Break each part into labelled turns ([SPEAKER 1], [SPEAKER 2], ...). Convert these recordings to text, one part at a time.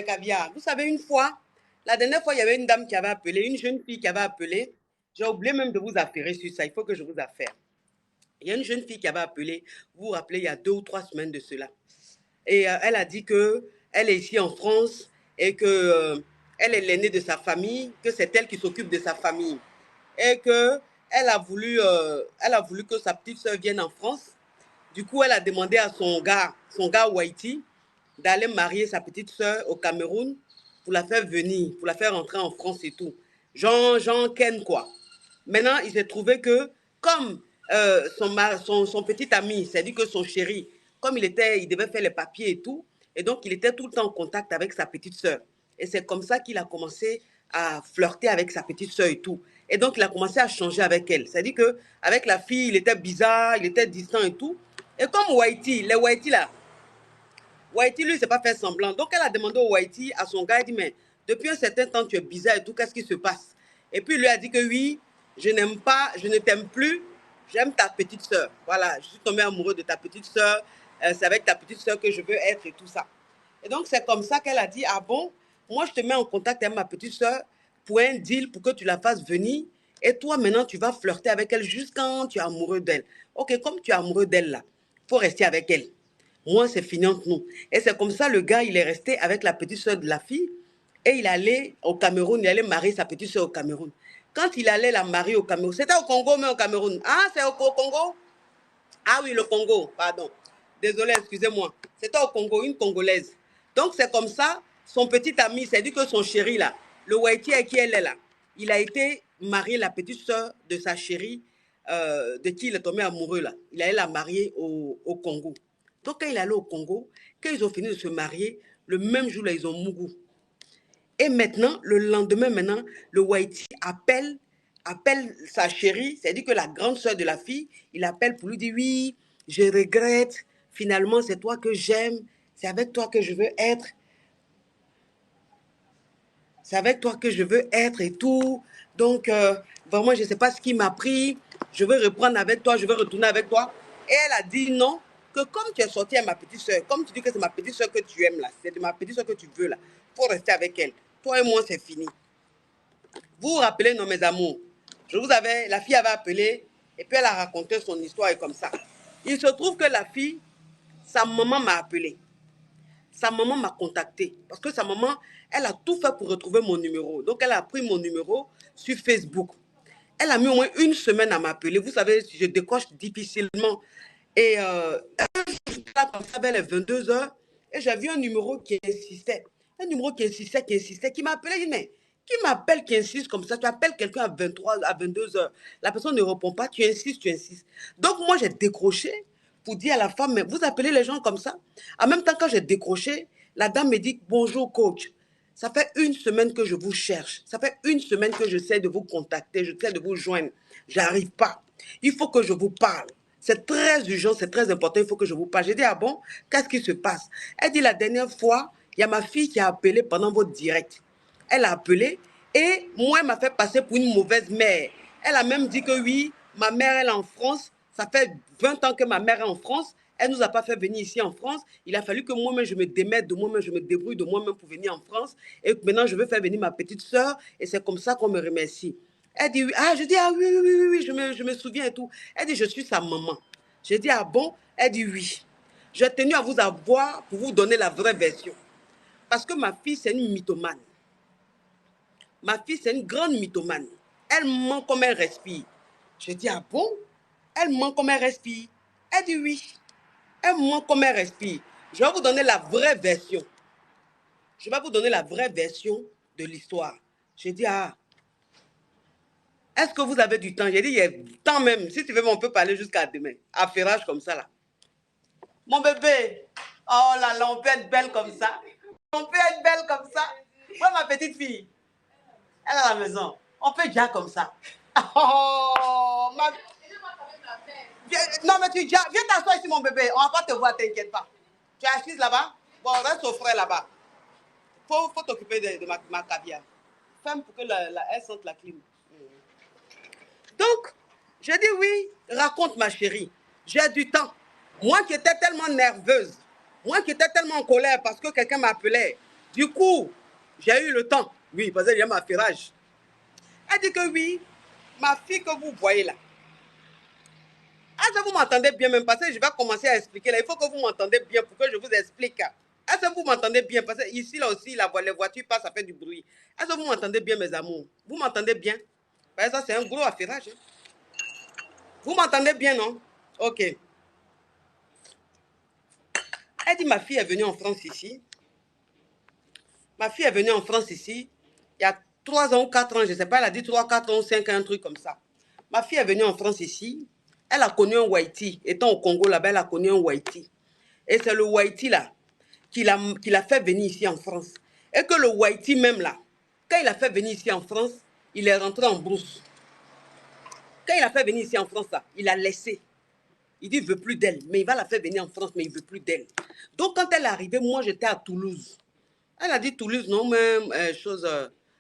[SPEAKER 1] caviar. Vous savez, une fois, la dernière fois, il y avait une dame qui avait appelé, une jeune fille qui avait appelé. J'ai oublié même de vous affairer sur ça. Il faut que je vous affaire. Il y a une jeune fille qui avait appelé, vous vous rappelez, il y a 2 ou 3 semaines de cela. Et elle a dit que elle est ici en France et que elle est l'aînée de sa famille, que c'est elle qui s'occupe de sa famille. Et que elle a voulu que sa petite soeur vienne en France. Du coup, elle a demandé à son gars Whitey, d'aller marier sa petite soeur au Cameroun pour la faire venir, pour la faire rentrer en France et tout. Jean Ken, quoi. Maintenant, il s'est trouvé que, comme son petit ami, c'est-à-dire que son chéri, comme il devait faire les papiers et tout, et donc il était tout le temps en contact avec sa petite soeur. Et c'est comme ça qu'il a commencé à flirter avec sa petite soeur et tout. Et donc, il a commencé à changer avec elle. C'est-à-dire qu'avec la fille, il était bizarre, il était distant et tout. Et comme Whitey, les Whitey là, Whitey, lui, il ne s'est pas fait semblant. Donc, elle a demandé au Whitey, à son gars, elle dit, mais depuis un certain temps, tu es bizarre et tout, qu'est-ce qui se passe? Et puis, il lui a dit que oui, je ne t'aime plus, j'aime ta petite soeur. Voilà, je suis tombé amoureux de ta petite soeur, c'est avec ta petite soeur que je veux être et tout ça. Et donc, c'est comme ça qu'elle a dit, ah bon, moi, je te mets en contact avec ma petite soeur pour un deal, pour que tu la fasses venir. Et toi, maintenant, tu vas flirter avec elle jusqu'à tu es amoureux d'elle. Ok, comme tu es amoureux d'elle, là, il faut rester avec elle. Moi, c'est fini entre nous. Et c'est comme ça, le gars, il est resté avec la petite soeur de la fille et il allait au Cameroun, il allait marier sa petite soeur au Cameroun. Quand il allait la marier au Cameroun, c'était au Congo, mais au Cameroun. Ah, c'est au Congo? Ah oui, le Congo, pardon. Désolé, excusez-moi. C'était au Congo, une Congolaise. Donc, c'est comme ça, son petit ami, c'est dit que son chéri, là, le Whitey avec qui elle est là, il a été marié la petite soeur de sa chérie, de qui il est tombé amoureux, là. Il allait la marier au Congo. Donc, quand il est allé au Congo, quand ils ont fini de se marier, le même jour, là, ils ont mouru. Et maintenant, le lendemain, maintenant, le Whitey appelle sa chérie, c'est-à-dire que la grande sœur de la fille, il appelle pour lui dire, oui, je regrette, finalement, c'est toi que j'aime, c'est avec toi que je veux être, c'est avec toi que je veux être et tout. Donc, vraiment, je ne sais pas ce qui m'a pris, je veux reprendre avec toi, je veux retourner avec toi. Et elle a dit non, que comme tu es sorti à ma petite soeur, comme tu dis que c'est ma petite soeur que tu aimes là, c'est de ma petite soeur que tu veux là, il faut rester avec elle. Toi et moi, c'est fini. Vous vous rappelez, non, mes amours, la fille avait appelé et puis elle a raconté son histoire et comme ça. Il se trouve que la fille, sa maman m'a appelé. Sa maman m'a contacté parce que sa maman, elle a tout fait pour retrouver mon numéro. Donc, elle a pris mon numéro sur Facebook. Elle a mis au moins une semaine à m'appeler. Vous savez, je décroche difficilement. Et là, comme ça, vers les 22 heures, et j'ai vu un numéro qui insistait. Un numéro qui insistait, qui m'appelait. Je dis, mais qui m'appelle, qui insiste comme ça? Tu appelles quelqu'un à 23, à 22 heures. La personne ne répond pas, tu insistes, tu insistes. Donc, moi, j'ai décroché pour dire à la femme, mais vous appelez les gens comme ça? En même temps, quand j'ai décroché, la dame me dit, bonjour, coach. Ça fait une semaine que je vous cherche. Ça fait une semaine que j'essaie de vous contacter, j'essaie de vous joindre. J'arrive pas. Il faut que je vous parle. C'est très urgent, c'est très important, il faut que je vous parle. J'ai dit, ah bon, qu'est-ce qui se passe? Elle dit, la dernière fois, il y a ma fille qui a appelé pendant votre direct. Elle a appelé et moi, elle m'a fait passer pour une mauvaise mère. Elle a même dit que oui, ma mère, elle est en France. Ça fait 20 ans que ma mère est en France. Elle ne nous a pas fait venir ici en France. Il a fallu que moi-même, je me démette de moi-même, je me débrouille de moi-même pour venir en France. Et maintenant, je veux faire venir ma petite soeur. Et c'est comme ça qu'on me remercie. Elle dit, oui. Ah, je dis, ah oui, oui, oui, oui, je me souviens et tout. Elle dit, je suis sa maman. Je dis, ah bon? Elle dit, oui. J'ai tenu à vous avoir pour vous donner la vraie version. Parce que ma fille, c'est une mythomane. Ma fille, c'est une grande mythomane. Elle ment comme elle respire. Je dis, ah bon? Elle ment comme elle respire. Elle dit oui. Elle ment comme elle respire. Je vais vous donner la vraie version. Je vais vous donner la vraie version de l'histoire. Je dis, ah, est-ce que vous avez du temps? J'ai dit, il y a du temps même. Si tu veux, on peut parler jusqu'à demain. Affairage comme ça, là. Mon bébé, oh là là, on peut être belle comme ça. On peut être belle comme ça. Moi, ma petite fille, elle est à la maison. On peut déjà comme ça. Oh, ma... Non, mais tu viens t'asseoir ici, mon bébé. On va pas te voir, t'inquiète pas. Tu es assise là-bas? Bon, reste au frais là-bas. Faut t'occuper de ma caviar. Ferme pour que elle sente la clim. Donc, je dis oui, raconte ma chérie. J'ai du temps. Moi qui étais tellement nerveuse, moi qui étais tellement en colère parce que quelqu'un m'appelait, Du coup, j'ai eu le temps. Oui, parce qu'il y a ma ferrage. Elle dit que oui, ma fille que vous voyez là. Est-ce que vous m'entendez bien même? Parce que je vais commencer à expliquer là. Il faut que vous m'entendez bien pour que je vous explique. Est-ce que vous m'entendez bien? Parce que ici, là aussi, les voitures passent, ça fait du bruit. Est-ce que vous m'entendez bien, mes amours? Vous m'entendez bien? Parce que ça, c'est un gros affairage. Hein. Vous m'entendez bien, non? Ok. Elle dit, ma fille est venue en France ici. Ma fille est venue en France ici. Il y a 3 ans ou 4 ans, je ne sais pas, elle a dit 3, 4 ans, 5 ans, un truc comme ça. Ma fille est venue en France ici. Elle a connu un Whitey. Étant au Congo, là-bas, elle a connu un Whitey. Et c'est le Whitey, là, qui l'a fait venir ici en France. Et que le Whitey même, là, quand il a fait venir ici en France, il est rentré en brousse. Quand il a fait venir ici en France, là, il a laissé. Il dit, il ne veut plus d'elle. Mais il va la faire venir en France, mais il ne veut plus d'elle. Donc, quand elle est arrivée, moi, j'étais à Toulouse. Elle a dit Toulouse, non, même chose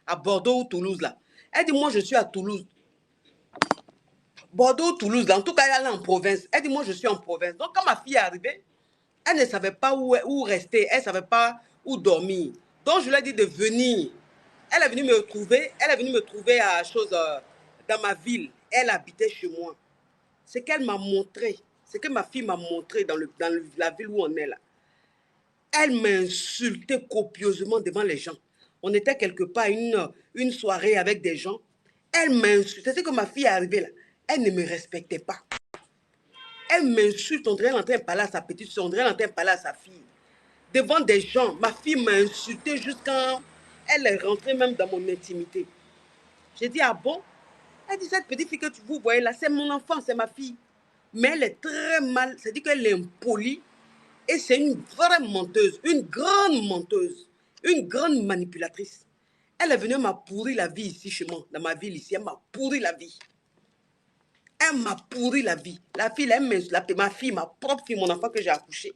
[SPEAKER 1] à Bordeaux ou Toulouse, là. Elle dit, moi, je suis à Toulouse. Bordeaux ou Toulouse, là. En tout cas, elle est en province. Elle dit, moi, je suis en province. Donc, quand ma fille est arrivée, elle ne savait pas où rester. Elle ne savait pas où dormir. Donc, je lui ai dit de venir. Elle est venue me trouver. Elle est venue me trouver à chose dans ma ville. Elle habitait chez moi. Ce qu'elle m'a montré, ce que ma fille m'a montré dans la ville où on est là. Elle m'a insulté copieusement devant les gens. On était quelque part une soirée avec des gens. Elle m'a insulté. C'est que ma fille est arrivée là. Elle ne me respectait pas. Elle m'insulte. On dirait qu'elle est en train de parler à sa petite soeur. On dirait qu'elle est en train de parler à sa fille. Devant des gens, ma fille m'a insulté jusqu'à... Elle est rentrée même dans mon intimité. J'ai dit, ah bon? Elle dit, cette petite fille que vous voyez là, c'est mon enfant, c'est ma fille. Mais elle est très mal. C'est-à-dire qu'elle est impolie. Et c'est une vraie menteuse, une grande manipulatrice. Elle est venue m'a pourri la vie ici chez moi, dans ma ville ici. Elle m'a pourri la vie. Elle m'a pourri la vie. La fille, ma fille, ma propre fille, mon enfant que j'ai accouché.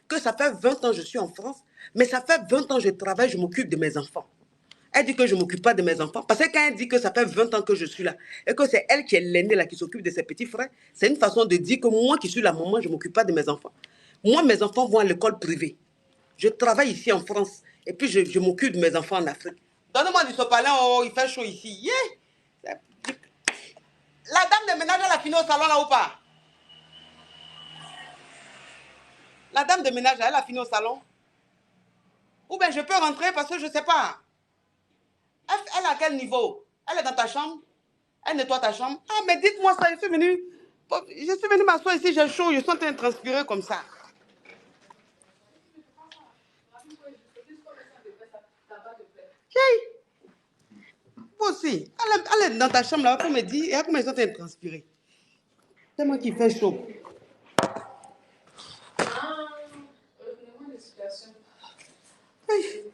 [SPEAKER 1] Que ça fait 20 ans que je suis en France, mais ça fait 20 ans que je travaille, je m'occupe de mes enfants. Elle dit que je ne m'occupe pas de mes enfants. Parce que quand elle dit que ça fait 20 ans que je suis là, et que c'est elle qui est l'aînée là, qui s'occupe de ses petits frères, c'est une façon de dire que moi qui suis la maman, je ne m'occupe pas de mes enfants. Moi, mes enfants vont à l'école privée. Je travaille ici en France, et puis je m'occupe de mes enfants en Afrique. Donne-moi du sopalin, oh, il fait chaud ici. Yeah. La dame de ménage, elle a fini au salon là ou pas? La dame de ménage, elle a fini au salon? Ou bien je peux rentrer parce que je ne sais pas. Elle est à quel niveau? Elle est dans ta chambre? Elle nettoie ta chambre? Ah, mais dites-moi ça, je suis venue m'asseoir ici, j'ai chaud, je suis en train de transpirer comme ça. Hey, vous aussi, elle est dans ta chambre là, comme elle dit, et elle commence en train de transpirer. C'est moi qui fais chaud. Hey.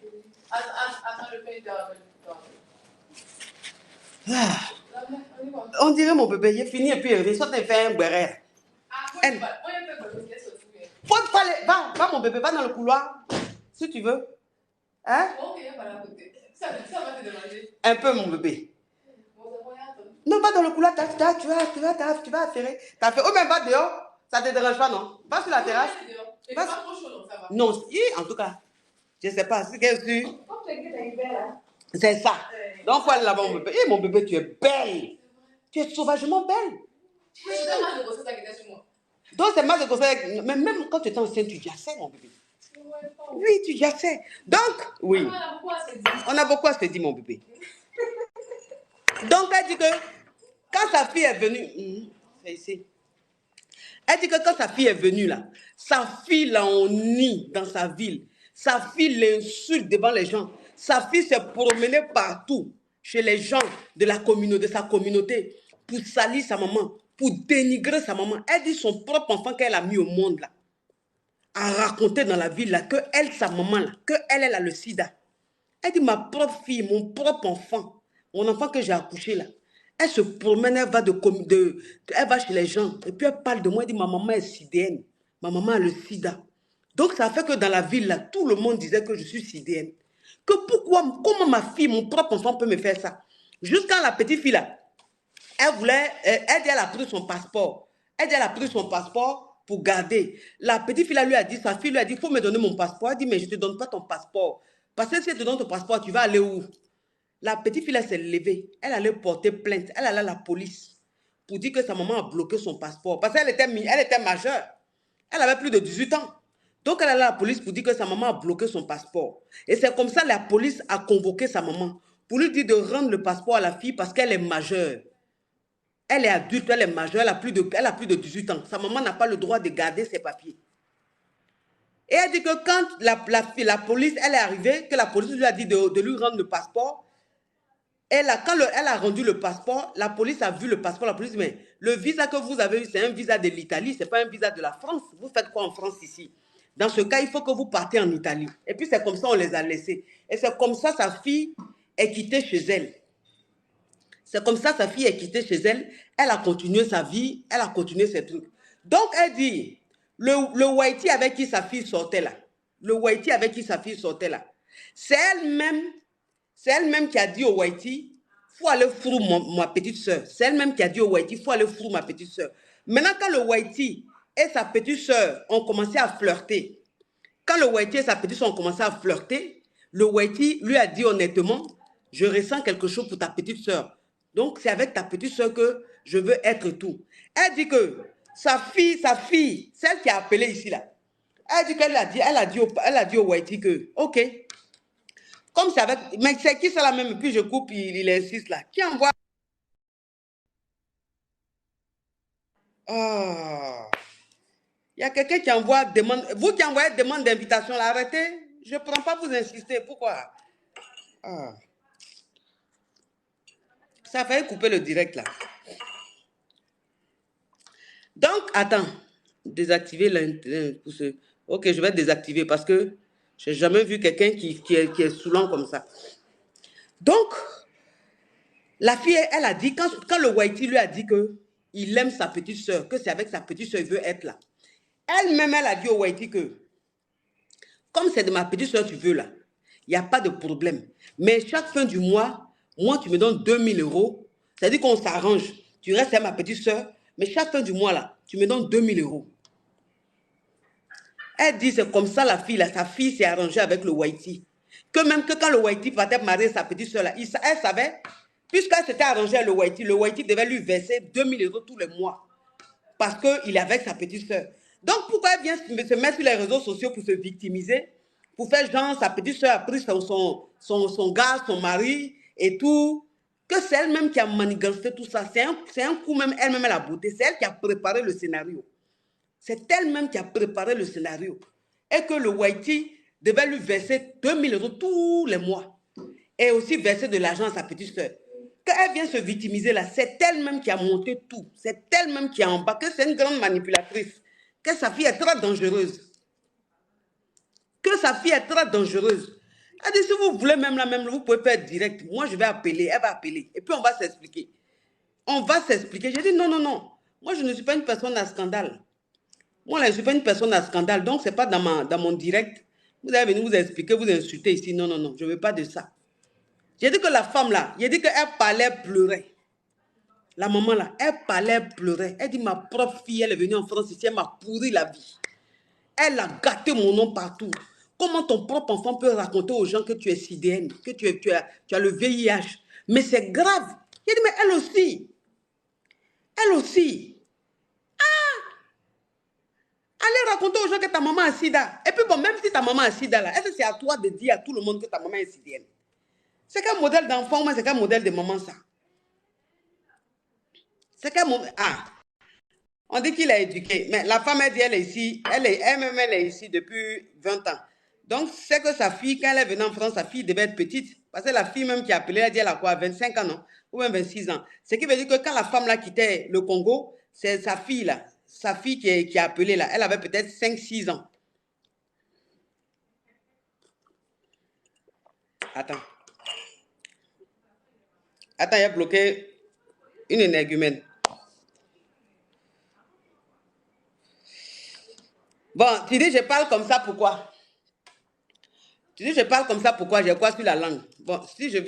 [SPEAKER 1] Ah. On dirait mon bébé, il est fini et puis il saute et fait un béret. Va mon bébé, va dans le couloir, si tu veux. Hein? Un peu mon bébé. Non, va dans le couloir, tu vas affairer. Ou même va dehors, ça ne te dérange pas, non? Va sur la terrasse. Il pas trop chaud, donc ça va. Non, en tout cas, je ne sais pas. C'est ça. Donc, faut aller là-bas, mon bébé. Mon bébé, tu es belle. Tu es sauvagement belle. Donc, c'est mal de conseil. Mais même quand tu étais enceinte, tu jassais, mon bébé. Oui, tu jassais. Donc, oui. On a beaucoup à se dire, mon bébé. Donc, elle dit que quand sa fille est venue, c'est ici. Elle dit que quand sa fille est venue là, sa fille l'a ennie dans sa ville. Sa fille l'insulte devant les gens. Sa fille s'est promenée partout chez les gens de sa communauté pour salir sa maman, pour dénigrer sa maman. Elle dit son propre enfant qu'elle a mis au monde là, a raconté dans la ville là que elle, sa maman là, que elle a le sida. Elle dit ma propre fille, mon propre enfant, mon enfant que j'ai accouché là, elle se promène, elle va chez les gens, et puis elle parle de moi, elle dit ma maman est sidéenne, ma maman a le sida. Donc ça fait que dans la ville là, tout le monde disait que je suis sidéenne. Que comment ma fille, mon propre enfant peut me faire ça? Jusqu'à la petite fille là, elle a pris son passeport. Elle a pris son passeport pour garder. La petite fille là, sa fille lui a dit, il faut me donner mon passeport. Elle dit, mais je ne te donne pas ton passeport. Parce que si elle te donne ton passeport, tu vas aller où? La petite fille, elle s'est levée. Elle allait porter plainte. Elle allait à la police pour dire que sa maman a bloqué son passeport. Parce qu'elle était majeure. Elle avait plus de 18 ans. Donc, elle allait à la police pour dire que sa maman a bloqué son passeport. Et c'est comme ça que la police a convoqué sa maman pour lui dire de rendre le passeport à la fille parce qu'elle est majeure. Elle est adulte, elle est majeure, elle a plus de 18 ans. Sa maman n'a pas le droit de garder ses papiers. Et elle dit que quand la police, elle est arrivée, que la police lui a dit de lui rendre le passeport, elle a rendu le passeport, la police a vu le passeport, la police dit, mais le visa que vous avez eu, c'est un visa de l'Italie, ce n'est pas un visa de la France. Vous faites quoi en France ici? Dans ce cas, il faut que vous partiez en Italie. Et puis c'est comme ça, on les a laissés. Et c'est comme ça, sa fille est quittée chez elle. C'est comme ça, sa fille est quittée chez elle. Elle a continué sa vie, elle a continué ses trucs. Donc, elle dit, le Whitey avec qui sa fille sortait là, le Whitey avec qui sa fille sortait là, c'est elle-même qui a dit au Whitey, il faut aller foutre ma petite soeur. C'est elle-même qui a dit au Whitey, il faut aller foutre ma petite soeur. Maintenant, quand le Whitey et sa petite soeur ont commencé à flirter, quand le Whitey et sa petite soeur ont commencé à flirter, le Whitey lui a dit honnêtement, je ressens quelque chose pour ta petite soeur. Donc, c'est avec ta petite soeur que je veux être tout. Elle dit que sa fille, celle qui a appelé ici là, elle dit elle a dit au Whitey que, ok, comme c'est avec, mais c'est qui ça là même, et puis je coupe, il insiste là. Qui envoie? Ah, il y a quelqu'un qui envoie demande, vous qui envoyez demande d'invitation là, arrêtez. Je ne prends pas vous insister, pourquoi? Ah, ça a failli couper le direct là. Donc, attends, désactiver pour ce. Ok, je vais désactiver parce que je n'ai jamais vu quelqu'un qui est saoulant comme ça. Donc, la fille, elle a dit, quand le Whitey lui a dit qu'il aime sa petite soeur, que c'est avec sa petite soeur qu'il veut être là, elle-même, elle a dit au Whitey que, comme c'est de ma petite soeur tu veux là, il n'y a pas de problème. Mais chaque fin du mois, moi, tu me donnes 2000 euros. C'est-à-dire qu'on s'arrange. Tu restes à ma petite soeur, mais chaque fin du mois là, tu me donnes 2000 euros. Elle dit, c'est comme ça la fille là, sa fille s'est arrangée avec le Whitey. Que même que quand le Whitey partait marier sa petite soeur là, elle savait, puisqu'elle s'était arrangée avec le Whitey devait lui verser 2000 euros tous les mois. Parce qu'il est avec sa petite soeur. Donc pourquoi elle vient se mettre sur les réseaux sociaux pour se victimiser, pour faire genre sa petite soeur a pris son gars, son mari et tout, que c'est elle-même qui a manigancé tout ça. C'est un coup même, elle-même elle a bouté. C'est elle qui a préparé le scénario. C'est elle-même qui a préparé le scénario. Et que le Whitey devait lui verser 2000 euros tous les mois. Et aussi verser de l'argent à sa petite soeur. Quand elle vient se victimiser là, c'est elle-même qui a monté tout. C'est elle-même qui a embarqué. C'est une grande manipulatrice. Que sa fille est très dangereuse. Que sa fille est très dangereuse. Elle dit, si vous voulez même là, vous pouvez faire direct. Moi, je vais appeler. Elle va appeler. Et puis, on va s'expliquer. On va s'expliquer. J'ai dit, non, non, non. Moi, je ne suis pas une personne à scandale. Moi, là, je ne suis pas une personne à scandale. Donc, ce n'est pas dans mon direct. Vous allez venir vous expliquer, vous insulter ici. Non, non, non. Je ne veux pas de ça. J'ai dit que la femme là, j'ai dit qu'elle parlait, pleurer. La maman là, elle parlait, pleurer. Elle dit, ma propre fille, elle est venue en France ici, elle m'a pourri la vie. Elle a gâté mon nom partout. Comment ton propre enfant peut raconter aux gens que tu es SIDN, que tu as le VIH? Mais c'est grave. J'ai dit, mais elle aussi, allez raconter aux gens que ta maman a SIDA. Et puis bon, même si ta maman a SIDA là, est-ce que c'est à toi de dire à tout le monde que ta maman est SIDN? C'est quel modèle d'enfant, mais c'est quel modèle de maman ça? C'est quel modèle? Ah, on dit qu'il est éduqué. Mais la femme, elle dit, elle est ici, elle-même, elle est ici depuis 20 ans. Donc, c'est que sa fille, quand elle est venue en France, sa fille devait être petite. Parce que la fille même qui a appelé, elle dit, elle a quoi, 25 ans, non? Ou même 26 ans. Ce qui veut dire que quand la femme là quittait le Congo, c'est sa fille là, sa fille qui a appelé là, elle avait peut-être 5-6 ans. Attends. Attends, il a bloqué une énergumène. Bon, tu dis, je parle comme ça, pourquoi? Tu dis, je parle comme ça, pourquoi? J'ai quoi sur la langue? Bon, si je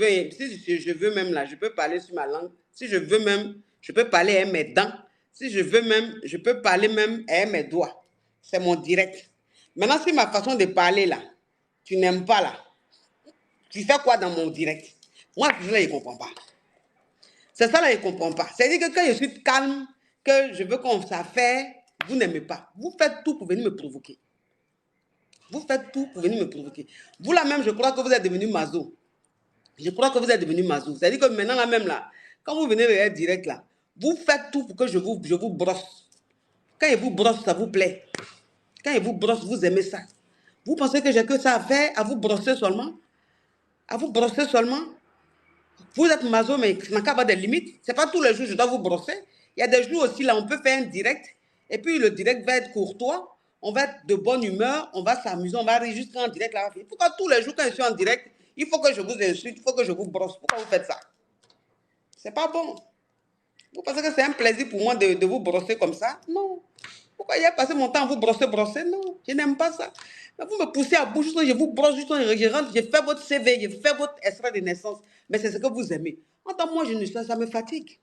[SPEAKER 1] veux même là, je peux parler sur ma langue. Si je veux même, je peux parler avec mes dents. Si je veux même, je peux parler même avec mes doigts. C'est mon direct. Maintenant, si ma façon de parler là, tu n'aimes pas là, Tu fais quoi dans mon direct? Moi, je ne comprends pas. C'est ça là, je ne comprends pas. C'est-à-dire que quand je suis calme, que je veux qu'on s'affaire, vous n'aimez pas. Vous faites tout pour venir me provoquer. Vous faites tout pour venir me provoquer. Vous là même, je crois que vous êtes devenu maso. Je crois que vous êtes devenu maso. C'est-à-dire que maintenant là même là, quand vous venez de direct là, vous faites tout pour que je vous brosse. Quand je vous brosse, ça vous plaît. Quand je vous brosse, vous aimez ça. Vous pensez que j'ai que ça à faire, à vous brosser seulement? À vous brosser seulement? Vous êtes maso, mais ça n'a qu'à avoir des limites. Ce n'est pas tous les jours que je dois vous brosser. Il y a des jours aussi, là, on peut faire un direct. Et puis, le direct va être courtois. On va être de bonne humeur. On va s'amuser. On va aller jusqu'en direct. Là. Pourquoi tous les jours, quand je suis en direct, il faut que je vous insulte, il faut que je vous brosse? Pourquoi vous faites ça? C'est pas bon. Vous pensez que c'est un plaisir pour moi de vous brosser comme ça? Non. Pourquoi il a passé mon temps à vous brosser? Non, je n'aime pas ça. Mais vous me poussez à bout, je vous brosse, je rentre, je fais votre CV, je fais votre extrait de naissance. Mais c'est ce que vous aimez. En tant que moi, je ne sais, ça me fatigue.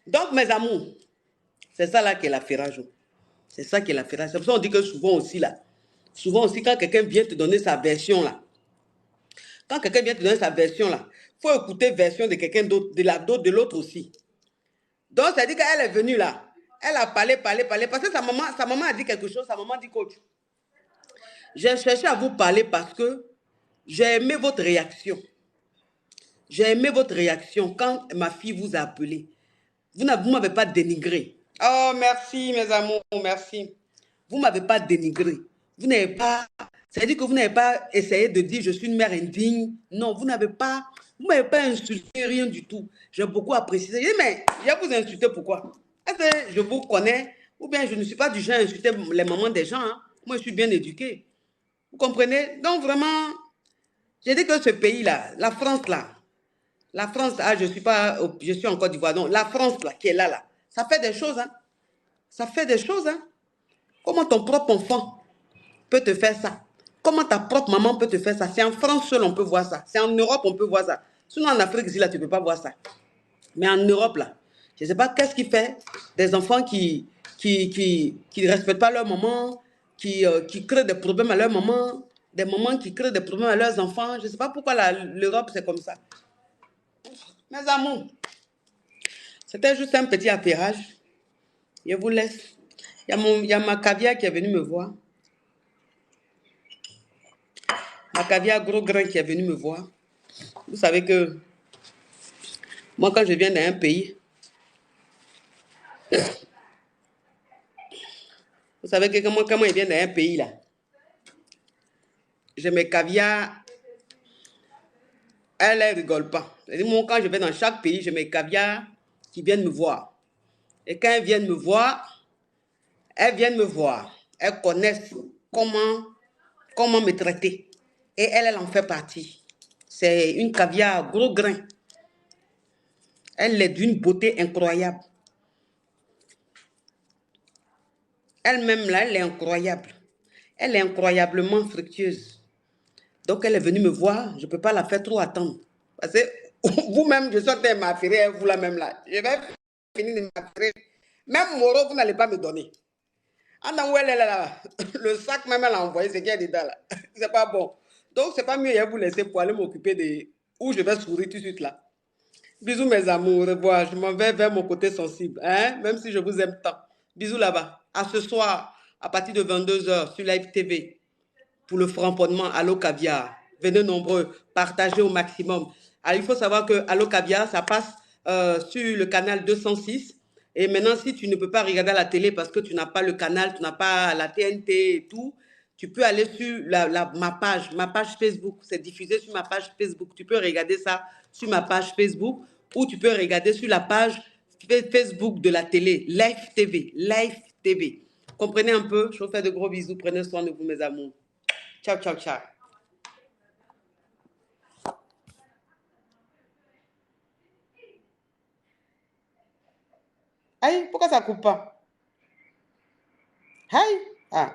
[SPEAKER 1] Donc, mes amours, c'est ça là qui est l'affairage. C'est ça qui est l'affairage. C'est pour ça qu'on dit que souvent aussi, quand quelqu'un vient te donner sa version là, quand quelqu'un vient te donner sa version là, il faut écouter la version de quelqu'un d'autre, de l'autre aussi. Donc, ça dit qu'elle est venue là. Elle a parlé. Parce que sa maman a dit quelque chose. Sa maman dit, coach, j'ai cherché à vous parler parce que j'ai aimé votre réaction. J'ai aimé votre réaction quand ma fille vous a appelé. Vous ne m'avez pas dénigré. Oh, merci, mes amours, merci. Vous ne m'avez pas dénigré. Vous n'avez pas... C'est-à-dire que vous n'avez pas essayé de dire je suis une mère indigne. Non, vous n'avez pas... Vous ne m'avez pas insulté, rien du tout. J'ai beaucoup apprécié. J'ai dit, mais je vais vous insulter pourquoi? Est-ce que je vous connais? Ou bien je ne suis pas du genre à insulter les mamans des gens. Hein? Moi, je suis bien éduquée. Vous comprenez? Donc, vraiment, j'ai dit que ce pays-là, la France, ah, je suis en Côte d'Ivoire, donc la France, là, qui est là, ça fait des choses, hein. Ça fait des choses, hein. Comment ton propre enfant peut te faire ça? Comment ta propre maman peut te faire ça? C'est en France seul on peut voir ça. C'est en Europe on peut voir ça. Sinon en Afrique ici là tu ne peux pas voir ça. Mais en Europe là, je ne sais pas qu'est-ce qui fait des enfants qui ne respectent pas leur maman, qui créent des problèmes à leur maman, des mamans qui créent des problèmes à leurs enfants. Je ne sais pas pourquoi l'Europe c'est comme ça. Mes amours, c'était juste un petit appairage. Je vous laisse. Il y a ma caviar qui est venue me voir. Ma caviar gros grain qui est venu me voir. Vous savez que moi, quand je viens d'un pays, vous savez que quand moi je viens d'un pays, là, je me caviar, elle ne rigole pas. Moi, quand je vais dans chaque pays, je me caviar qui viennent me voir. Et quand elles viennent me voir, elles connaissent comment me traiter. Et elle en fait partie. C'est une caviar gros grain. Elle est d'une beauté incroyable. Elle-même, là, elle est incroyable. Elle est incroyablement fructueuse. Donc, elle est venue me voir. Je ne peux pas la faire trop attendre. Parce que vous-même, je suis en train de m'affairer, vous là même là. Je vais finir de m'affairer. Même Moro, vous n'allez pas me donner. En tant où elle est là, le sac même, elle a envoyé ce qu'il y a dedans là. C'est pas bon. Donc, c'est pas mieux de vous laisser pour aller m'occuper de où je vais sourire tout de suite là. Bisous mes amours, au revoir. Je m'en vais vers mon côté sensible, hein? Même si je vous aime tant. Bisous là-bas. À ce soir, à partir de 22h sur Live TV, pour le framponnement Allo Caviar. Venez nombreux, partagez au maximum. Alors, il faut savoir que Allo Caviar, ça passe sur le canal 206. Et maintenant, si tu ne peux pas regarder à la télé parce que tu n'as pas le canal, tu n'as pas la TNT et tout, tu peux aller sur ma page Facebook. C'est diffusé sur ma page Facebook. Tu peux regarder ça sur ma page Facebook ou tu peux regarder sur la page Facebook de la télé, Live TV. Live TV. Comprenez un peu? Je vous fais de gros bisous. Prenez soin de vous, mes amours. Ciao, ciao, ciao. Aïe, pourquoi ça coupe pas? Aïe. Ah.